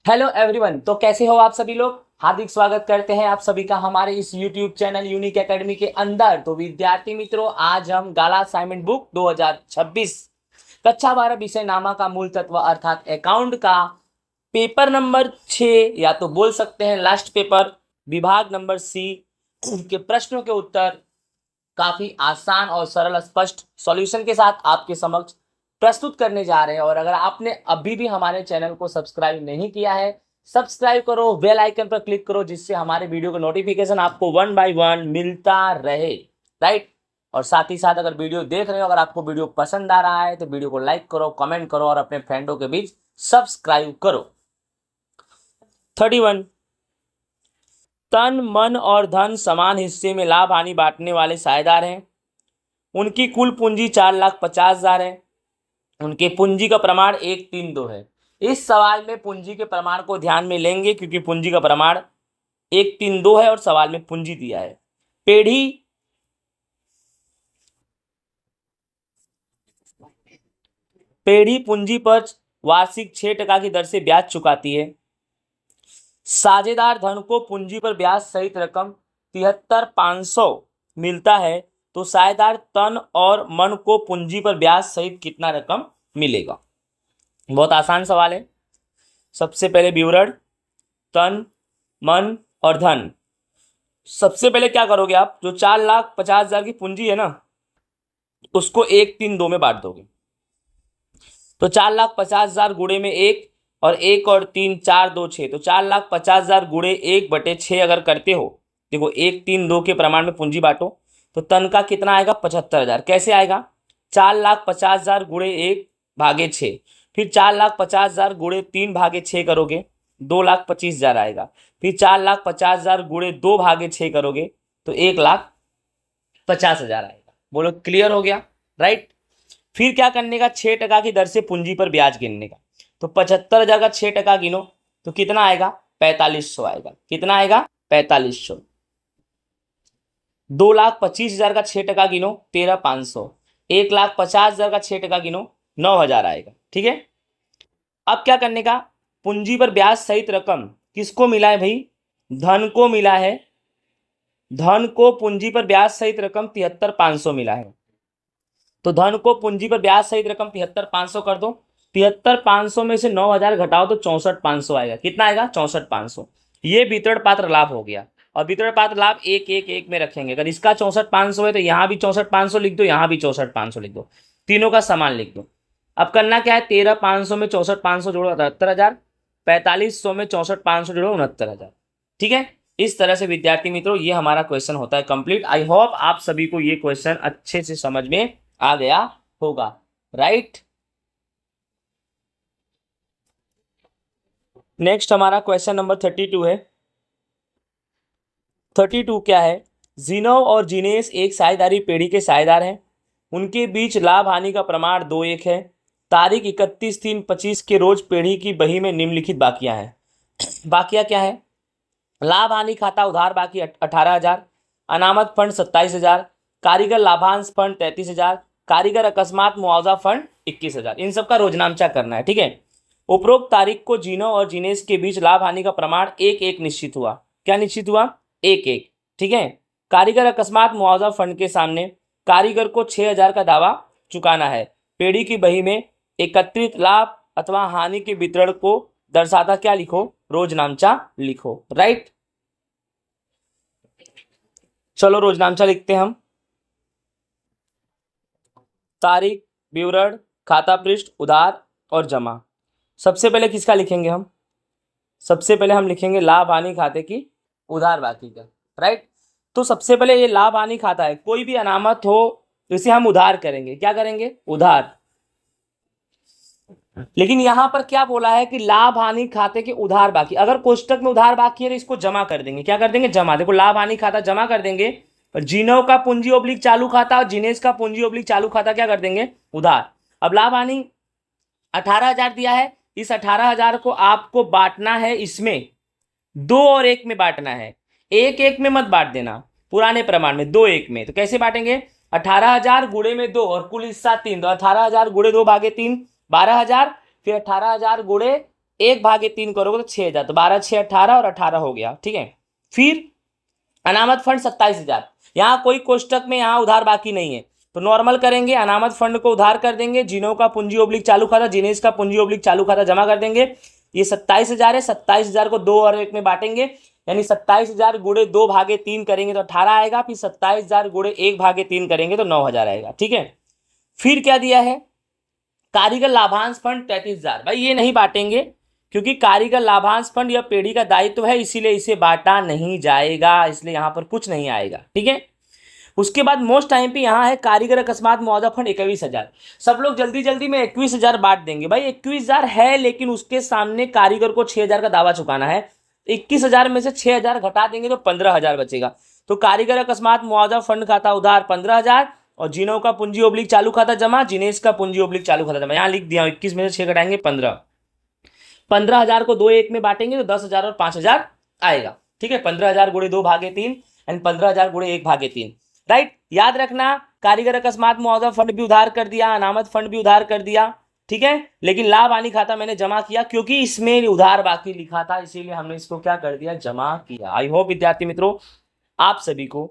Hello everyone. तो कैसे हो आप सभी लोग। हार्दिक स्वागत करते हैं आप सभी का हमारे इस यूट्यूब चैनल यूनिक एकेडमी के अंदर। तो विद्यार्थी मित्रों, आज हम गाला असाइनमेंट बुक 2026 कक्षा 12 विषय नामा का मूल तत्व अर्थात अकाउंट का पेपर नंबर 6 या तो बोल सकते हैं लास्ट पेपर विभाग नंबर सी के प्रश्नों के उत्तर काफी आसान और सरल स्पष्ट सॉल्यूशन के साथ आपके समक्ष प्रस्तुत करने जा रहे हैं। और अगर आपने अभी भी हमारे चैनल को सब्सक्राइब नहीं किया है, सब्सक्राइब करो, बेल आइकन पर क्लिक करो, जिससे हमारे वीडियो का नोटिफिकेशन आपको 1 बाय 1 मिलता रहे। राइट। और साथ ही साथ अगर वीडियो देख रहे हो, अगर आपको वीडियो पसंद आ रहा है तो वीडियो को लाइक करो, कमेंट करो और अपने फ्रेंडों के बीच सब्सक्राइब करो। 31, तन मन और धन समान हिस्से में लाभ हानि बांटने वाले साझेदार हैं। उनकी कुल पूंजी 4,50,000 है। उनके पूंजी का प्रमाण 1,3,2 है। इस सवाल में पूंजी के प्रमाण को ध्यान में लेंगे क्योंकि पूंजी का प्रमाण 1,3,2 है और सवाल में पूंजी दिया है। पेढ़ी पूंजी पर वार्षिक 6% की दर से ब्याज चुकाती है। साझेदार धन को पूंजी पर ब्याज सहित रकम 73,500 मिलता है, तो साझेदार तन और मन को पूंजी पर ब्याज सहित कितना रकम मिलेगा। बहुत आसान सवाल है। सबसे पहले विवरण, तन, मन और धन। सबसे पहले क्या करोगे आप, जो 4,50,000 की पूंजी है ना, उसको 1,3,2 में बांट दोगे। तो 4,50,000 गुणे में 1 और 1 और 3 4 2 6, तो 4,50,000 गुणे 1/6 अगर करते हो, देखो 1,3,2 के प्रमाण में पूंजी बांटो, तो तन का कितना आएगा 75,000। कैसे आएगा, 4,50,000 गुणे 1/6, फिर 4,50,000 गुणे 3/6 करोगे 2,25,000 आएगा। फिर 4,50,000 गुणे 2/6 करोगे तो 1,50,000 आएगा। बोलो क्लियर हो गया। राइट। फिर क्या करने का, 6% की दर से पूंजी पर ब्याज गिनने का। तो 75,000 का 6% गिनो तो कितना आएगा, 4,500 आएगा। कितना आएगा, 4,500। 2,25,000 का 6% गिनो 13,500। 1,50,000 का 6% गिनो 9,000 आएगा। ठीक है। अब क्या करने का, पूंजी पर ब्याज सहित रकम किसको मिला है भाई, धन को मिला है। धन को पूंजी पर ब्याज सहित रकम 73,500 मिला है। तो धन को पूंजी पर ब्याज सहित रकम 73,500 कर दो। 73,500 में से 9,000 घटाओ तो 64,500 आएगा। कितना आएगा, 64,500। ये वितरण पात्र लाभ हो गया। और वितरण पात्र लाभ 1-1-1 में रखेंगे। अगर इसका 64,500 है तो यहाँ भी 64,500 लिख दो, यहाँ भी 64,500 लिख दो, तीनों का समान लिख दो। अब करना क्या है, 13,500 में 64,500 जोड़ो 78,000, 4500 में 64,500 जोड़ो 69,000। ठीक है। इस तरह से विद्यार्थी मित्रों ये हमारा क्वेश्चन होता है कंप्लीट। आई होप आप सभी को ये क्वेश्चन अच्छे से समझ में आ गया होगा। राइट। नेक्स्ट हमारा क्वेश्चन नंबर 32 है। 32 क्या है, जिनोव और जिनेश एक साझेदारी पेढ़ी के साझेदार हैं। उनके बीच लाभ हानि का प्रमाण 2:1 है। तारीख 31/3/25 के रोज पेढ़ी की बही में निम्नलिखित बाकियां हैं। बाकियां क्या है, लाभ हानि खाता उधार बाकी 18,000, अनामत फंड 27,000, कारीगर लाभांश फंड 33,000, कारीगर अकस्मात मुआवजा फंड 21,000। इन सबका रोजनामचा करना है। ठीक है। उपरोक्त तारीख को जिनो और जिनेश के बीच लाभ हानि का प्रमाण 1:1 निश्चित हुआ। क्या निश्चित हुआ, 1:1। ठीक है। कारीगर अकस्मात मुआवजा फंड के सामने कारीगर को 6,000 का दावा चुकाना है। पेढ़ी की बही में एकत्रित लाभ अथवा हानि के वितरण को दर्शाता क्या लिखो, रोजनामचा लिखो। राइट। चलो रोजनामचा लिखते हैं हम। तारीख, विवरण, खाता पृष्ठ, उधार और जमा। सबसे पहले किसका लिखेंगे हम, सबसे पहले हम लिखेंगे लाभ हानि खाते की उधार बाकी का। राइट। तो सबसे पहले ये लाभ हानि खाता है, कोई भी अनामत हो तो इसे हम उधार करेंगे। क्या करेंगे, उधार। लेकिन यहां पर क्या बोला है कि लाभ हानि खाते के उधार बाकी। अगर कोष्टक में उधार बाकी है तो इसको जमा कर देंगे। क्या कर देंगे, जमा। देखो लाभ हानि खाता जमा कर देंगे और जिनो का पूंजी ओब्लिक चालू खाता और जिनेश का पूंजी ओब्लिक चालू खाता क्या कर देंगे, उधार। अब लाभ हानि 18,000 दिया है, इस 18,000 को आपको बांटना है, इसमें 2 और 1 में बांटना है। 1-1 में मत बांट देना, पुराने प्रमाण में 2-1 में। तो कैसे बांटेंगे, 18,000 गुणे में 2 और कुल हिस्सा 3, तो 18,000 गुणे 2/3 12,000, फिर 18,000 गुणे 1/3 करोगे तो 6,000, तो 12 6 18 और 18 हो गया, ठीक है। फिर अनामत फंड 27,000, यहाँ कोई कोष्टक में यहाँ उधार बाकी नहीं है, तो नॉर्मल करेंगे, अनामत फंड को उधार कर देंगे, जिनो का पूंजी ओब्लिक चालू खाता, जिनेश का पूंजी ओब्लिक चालू खाता जमा कर देंगे। ये 27,000 है, 27,000 को 2 और 1 में बांटेंगे, यानी 27,000 गुणे 2/3 करेंगे तो 18 आएगा, फिर 27,000 गुणे 1/3 करेंगे तो 9,000 आएगा, ठीक है। फिर क्या दिया है, कारीगर लाभांश फंड 33,000, भाई ये नहीं बांटेंगे क्योंकि कारीगर लाभांश फंड यह पेढ़ी का दायित्व है, इसीलिए इसे बांटा नहीं जाएगा, इसलिए यहां पर कुछ नहीं आएगा, ठीक है। उसके बाद मोस्ट टाइम पे यहाँ है कारीगर अकस्मात मुआवजा फंड 21,000। सब लोग जल्दी जल्दी में 21,000 बांट देंगे, भाई 21,000 है लेकिन उसके सामने कारीगर को 6,000 का दावा चुकाना है, 21,000 में से 6,000 घटा देंगे तो 15,000 बचेगा। तो कारीगर अकस्मात मुआवजा फंड खाता उधार 15,000 और जिनो का पूंजी ओब्लिक चालू खाता जमा, जिनेश का पूंजी ओब्लिक चालू खाता जमा, यहाँ लिख दिया 21 में से 6 घटाएंगे 15, 15,000 को 2 1 में बांटेंगे तो 10,000 और 5,000 आएगा, ठीक है। 15,000 गुणे 2/3 एंड 15,000 गुणे 1/3, राइट। याद रखना कारीगर अकस्मात मुआवजा फंड भी उधार कर दिया, अनामत फंड भी उधार कर दिया, ठीक है, लेकिन लाभ हानि खाता मैंने जमा किया क्योंकि इसमें उधार बाकी लिखा था, इसीलिए हमने इसको क्या कर दिया, जमा किया। आई होप विद्यार्थी मित्रों आप सभी को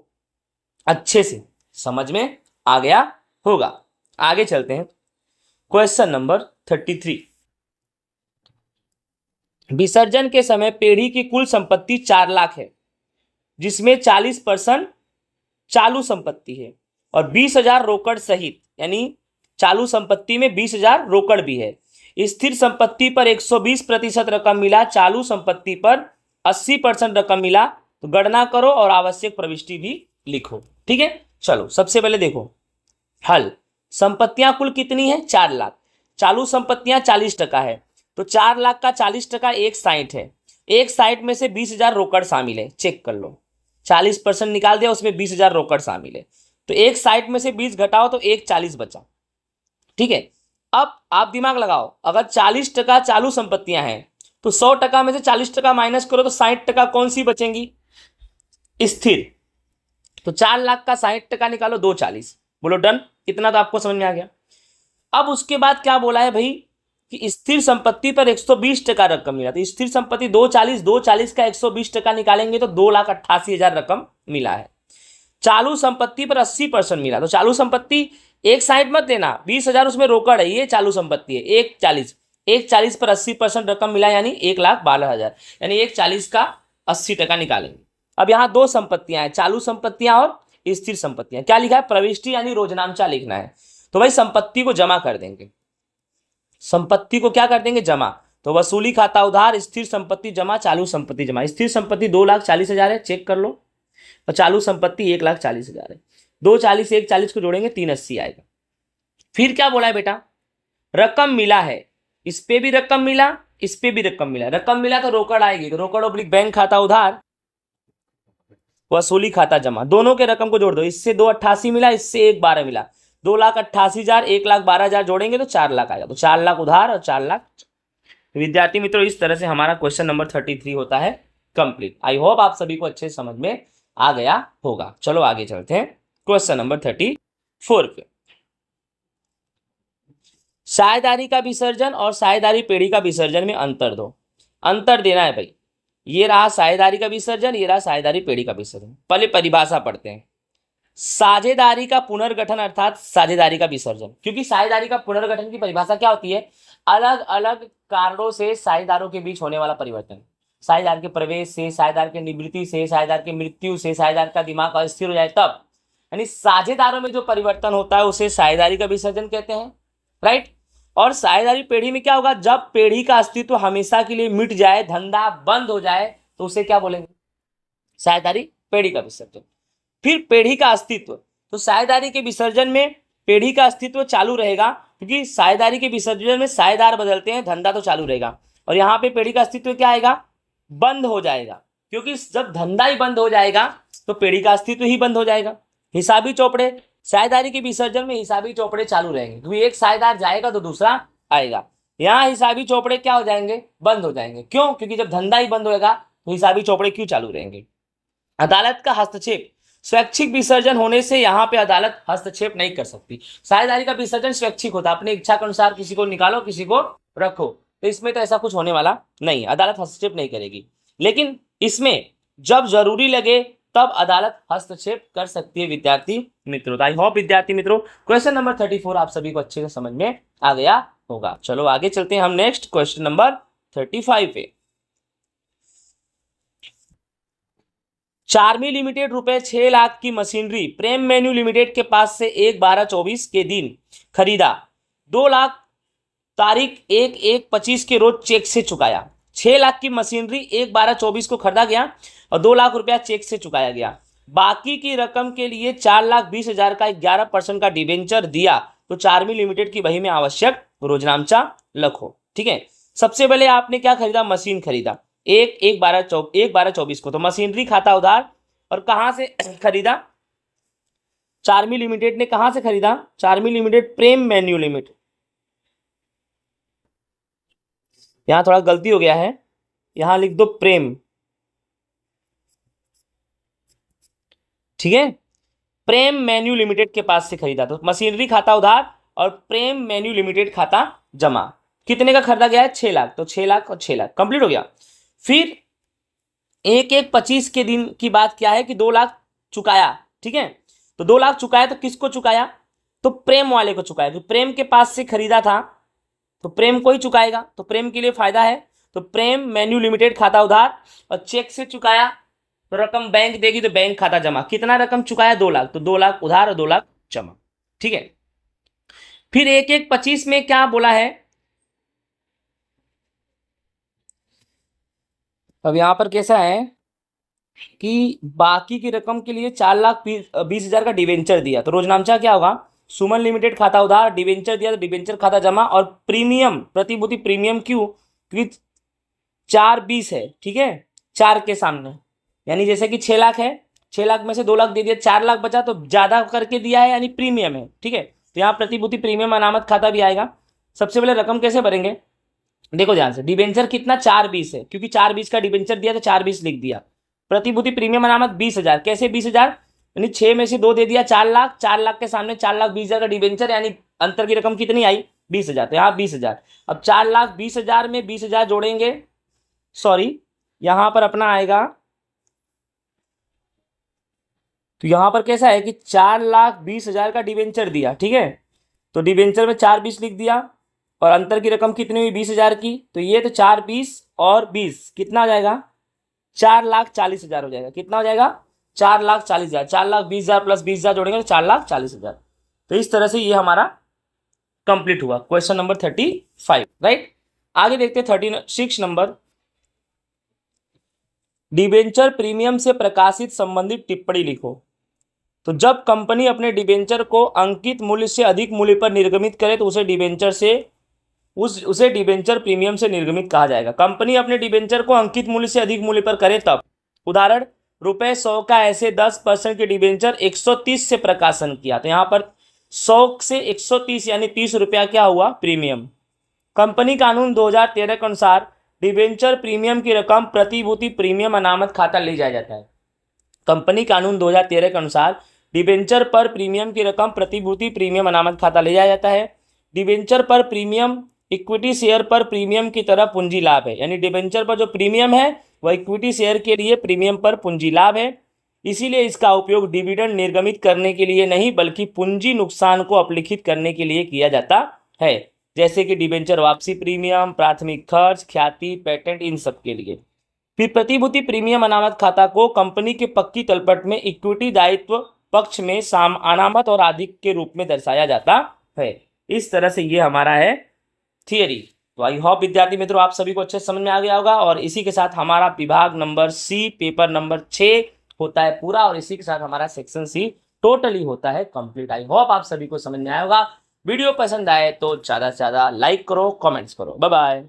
अच्छे से समझ में आ गया होगा। आगे चलते हैं, क्वेश्चन नंबर 33। विसर्जन के समय पेढ़ी की कुल संपत्ति 4 लाख है, जिसमें 40% चालू संपत्ति है और 20,000 रोकड़ सहित, यानी चालू संपत्ति में 20,000 रोकड़ भी है। स्थिर संपत्ति पर 120% रकम मिला, चालू संपत्ति पर 80% रकम मिला, तो गणना करो और आवश्यक प्रविष्टि भी लिखो, ठीक है। चलो सबसे पहले देखो हल, संपत्तियां कुल कितनी है, 4 लाख, चालू संपत्तियां 40% है, तो 4 लाख का 40% 160 है, 160 में से 20,000 रोकड़ शामिल है, चेक कर लो, 40% निकाल दिया, उसमें 20,000 रोकड़ शामिल है, तो 160 में से 20 घटाओ तो 140 बचा, ठीक है। अब आप दिमाग लगाओ, अगर 40% चालू संपत्तियां हैं तो 100% में से 40% माइनस करो तो 60% कौन सी बचेंगी, स्थिर, तो 4 लाख का 60% निकालो 240, बोलो डन, इतना तो आपको समझ में आ गया। अब उसके बाद क्या बोला है भाई कि स्थिर संपत्ति पर 120% रकम मिला, तो स्थिर संपत्ति 240 का 120% निकालेंगे तो 2,88,000 रकम मिला है। चालू संपत्ति पर 80% मिला, तो चालू संपत्ति एक साइड मत देना, 20,000 उसमें रोकड़ है, ये चालू संपत्ति है, 140 पर 80% रकम मिला यानी 1,12,000, यानी 140 का 80% निकालेंगे। अब यहाँ 2 संपत्तियां हैं, चालू संपत्तियां और स्थिर संपत्तियां, क्या लिखा है, प्रविष्टि यानी रोजनामचा लिखना है, तो भाई संपत्ति को जमा कर देंगे, संपत्ति को क्या कर देंगे, जमा, तो वसूली खाता उधार, स्थिर संपत्ति जमा, चालू संपत्ति जमा। स्थिर संपत्ति 2,40,000 है, चेक कर लो, और चालू संपत्ति 1,40,000 है, 240 140 को जोड़ेंगे 380 आएगा। फिर क्या बोला है बेटा, रकम मिला है, इस पे भी रकम मिला, इस पे भी रकम मिला, रकम मिला तो रोकड़ आएगी, रोकड़ ओब्लिक बैंक खाता उधार, वसूली खाता जमा, दोनों के रकम को जोड़ दो, इससे 288 मिला, इससे 112 मिला, 2,88,000 1,12,000 जोड़ेंगे तो 4 लाख आएगा, तो 4 लाख उधार और 4 लाख। विद्यार्थी मित्रों इस तरह से हमारा क्वेश्चन नंबर 33 होता है कंप्लीट। आई होप आप सभी को अच्छे समझ में आ गया होगा। चलो आगे चलते हैं क्वेश्चन नंबर 34 पे। साझेदारी का विसर्जन और साझेदारी पेढ़ी का विसर्जन में अंतर दो, अंतर देना है भाई। ये रहा साझेदारी का विसर्जन, ये रहा साझेदारी पेढ़ी का विसर्जन। पहले परिभाषा पढ़ते हैं, साझेदारी का पुनर्गठन अर्थात साझेदारी का विसर्जन, क्योंकि साझेदारी का पुनर्गठन की परिभाषा क्या होती है, अलग अलग कारणों से साझेदारों के बीच होने वाला परिवर्तन, साझेदार के प्रवेश से, साझेदार के निवृत्ति से, साझेदार के मृत्यु से, साझेदार का दिमाग अस्थिर हो जाए तब, यानी साझेदारों में जो परिवर्तन होता है उसे साझेदारी का विसर्जन कहते हैं, राइट। और साझेदारी पेढ़ी में क्या होगा, जब पेढ़ी का अस्तित्व हमेशा के लिए मिट जाए, धंधा बंद हो जाए, तो उसे क्या बोलेंगे, साझेदारी पेढ़ी का विसर्जन। फिर पेढ़ी का अस्तित्व, तो साझेदारी के विसर्जन में पेढ़ी का अस्तित्व चालू रहेगा, क्योंकि साझेदारी के विसर्जन में साझेदार बदलते हैं, धंधा तो चालू रहेगा, और यहाँ पे पेढ़ी का अस्तित्व क्या आएगा, बंद हो जाएगा, क्योंकि जब धंधा ही बंद हो जाएगा तो पेढ़ी का अस्तित्व ही बंद हो जाएगा। हिसाबी चौपड़े, साझेदारी के विसर्जन में हिसाबी चौपड़े चालू रहेंगे, क्योंकि एक साझेदार जाएगा तो दूसरा आएगा। यहाँ हिसाबी चौपड़े क्या हो जाएंगे, बंद हो जाएंगे, क्यों, क्योंकि जब धंधा ही बंद होगा तो हिसाबी चौपड़े क्यों चालू रहेंगे। अदालत का हस्तक्षेप, स्वैच्छिक विसर्जन होने से यहाँ पे अदालत हस्तक्षेप नहीं कर सकती। साझेदारी का विसर्जन स्वैच्छिक होता है, अपनी इच्छा के अनुसार किसी को निकालो किसी को रखो, तो इसमें तो ऐसा कुछ होने वाला नहीं, अदालत हस्तक्षेप नहीं करेगी। लेकिन इसमें जब जरूरी लगे तब अदालत हस्तक्षेप कर सकती है विद्यार्थी मित्रों। आई होप विद्यार्थी मित्रों क्वेश्चन नंबर 34 आप सभी को अच्छे से समझ में आ गया होगा। चलो आगे चलते हैं हम नेक्स्ट क्वेश्चन नंबर 35 पे। चार्मी लिमिटेड रुपए 6 लाख की मशीनरी प्रेम मेन्यू लिमिटेड के पास से 1/12/24 के दिन खरीदा। 2 लाख तारीख 1/1/25 के रोज चेक से चुकाया। 6 लाख की मशीनरी 1/12/24 को खरीदा गया और 2 लाख रुपया चेक से चुकाया गया। बाकी की रकम के लिए 4,20,000 का 11% का डिबेंचर दिया तो चार्मी लिमिटेड की बही में आवश्यक रोजनामचा लिखो। ठीक है, सबसे पहले आपने क्या खरीदा, मशीन खरीदा 1/12/24 को, तो मशीनरी खाता उधार और कहां से खरीदा, चार्मी लिमिटेड ने कहां से खरीदा, चार्मी लिमिटेड प्रेम मेन्यू लिमिटेड, यहां थोड़ा गलती हो गया है, यहां लिख दो प्रेम। ठीक है, प्रेम मेन्यू लिमिटेड के पास से खरीदा, तो मशीनरी खाता उधार और प्रेम मेन्यू लिमिटेड खाता जमा। कितने का खरीदा गया है, 6 लाख, तो 6 लाख और 6 लाख कंप्लीट हो गया। फिर 1/1/25 के दिन की बात क्या है कि 2 लाख चुकाया। ठीक है, तो 2 लाख चुकाया तो किसको चुकाया, तो प्रेम वाले को चुकाया, तो प्रेम के पास से खरीदा था तो प्रेम को ही चुकाएगा, तो प्रेम के लिए फायदा है। तो प्रेम मेन्यू लिमिटेड खाता उधार और चेक से चुकाया तो रकम बैंक देगी तो बैंक खाता जमा। कितना रकम चुकाया, 2 लाख, तो 2 लाख उधार और 2 लाख जमा। ठीक है, फिर 1/1/25 में क्या बोला है, अब यहां पर कैसा है कि बाकी की रकम के लिए 4,20,000 का डिवेंचर दिया, तो रोजनामचा क्या होगा, सुमन लिमिटेड खाता उधार, डिवेंचर दिया तो डिवेंचर खाता जमा और प्रीमियम प्रतिभूति प्रीमियम क्यों, क्योंकि 4,20 है। ठीक है, 4 के सामने, यानी जैसे कि 6 लाख है, 6 लाख में से 2 लाख दे दिया, 4 लाख बचा तो ज्यादा करके दिया है यानी प्रीमियम है। ठीक है, तो यहाँ प्रतिभूति प्रीमियम अनामत खाता भी आएगा। सबसे पहले रकम कैसे भरेंगे, देखो ध्यान से, डिबेंचर कितना 4,20 है, क्योंकि 4,20 का डिबेंचर दिया तो 4,20 लिख दिया। प्रतिभूति प्रीमियम अनामत 20,000, कैसे 20,000, यानी 6 में से 2 दे दिया, 4 लाख, 4 लाख के सामने 4,20,000 का डिबेंचर, यानी अंतर की रकम कितनी आई, 20,000, तो यहाँ 20,000। अब 4,20,000 में 20,000 जोड़ेंगे, सॉरी यहां पर अपना आएगा, तो यहां पर कैसा है कि 4,20,000 का डिबेंचर दिया। ठीक है, तो डिबेंचर में 4,20 लिख दिया और अंतर की रकम कितनी हुई, 20,000 की, तो ये तो 4,20 और 20 कितना हो जाएगा, 4,40,000 हो जाएगा। कितना हो जाएगा, 4,40,000, 4,20,000 प्लस 20,000 जोड़ेंगे तो 4,40,000। तो इस तरह से ये हमारा कंप्लीट हुआ क्वेश्चन नंबर 35। राइट, आगे देखते हैं 36 नंबर, डिबेंचर प्रीमियम से प्रकाशित संबंधित टिप्पणी लिखो। तो जब कंपनी अपने डिबेंचर को अंकित मूल्य से अधिक मूल्य पर निर्गमित करे तो उसे डिबेंचर प्रीमियम से निर्गमित कहा जाएगा। कंपनी अपने डिबेंचर को अंकित मूल्य से अधिक मूल्य पर करे तब, उदाहरण ₹100 का ऐसे 10% के डिबेंचर 130 से प्रकाशन किया, तो यहां पर 100 से 130 यानी 30 रुपया क्या हुआ, प्रीमियम। कंपनी कानून 2013 के अनुसार डिबेंचर प्रीमियम की रकम प्रतिभूति प्रीमियम अनामत खाता ले जाया जाता है। कंपनी कानून 2013 के अनुसार डिबेंचर पर प्रीमियम की रकम प्रतिभूति प्रीमियम अनामत खाता ले जाया जाता है। डिबेंचर पर प्रीमियम इक्विटी शेयर पर प्रीमियम की तरह पूंजी लाभ है, यानी डिबेंचर पर जो प्रीमियम है वह इक्विटी शेयर के लिए प्रीमियम पर पूंजी लाभ है। इसीलिए इसका उपयोग डिविडेंड निर्गमित करने के लिए नहीं बल्कि पूंजी नुकसान को अपलिखित करने के लिए किया जाता है, जैसे कि डिबेंचर वापसी प्रीमियम, प्राथमिक खर्च, ख्याति, पेटेंट, इन सब के लिए। फिर प्रतिभूति प्रीमियम अनामत खाता को कंपनी के पक्की तलपट में इक्विटी दायित्व पक्ष में अनामत और आदि के रूप में दर्शाया जाता है। इस तरह से ये हमारा है थियरी। तो आई होप विद्यार्थी मित्रों आप सभी को अच्छे समझ में आ गया होगा, और इसी के साथ हमारा विभाग नंबर सी पेपर नंबर 6 होता है पूरा, और इसी के साथ हमारा सेक्शन सी टोटली होता है कंप्लीट। आई होप आप सभी को समझ में आया होगा। वीडियो पसंद आए तो ज़्यादा से ज़्यादा लाइक करो, कमेंट्स करो। Bye bye.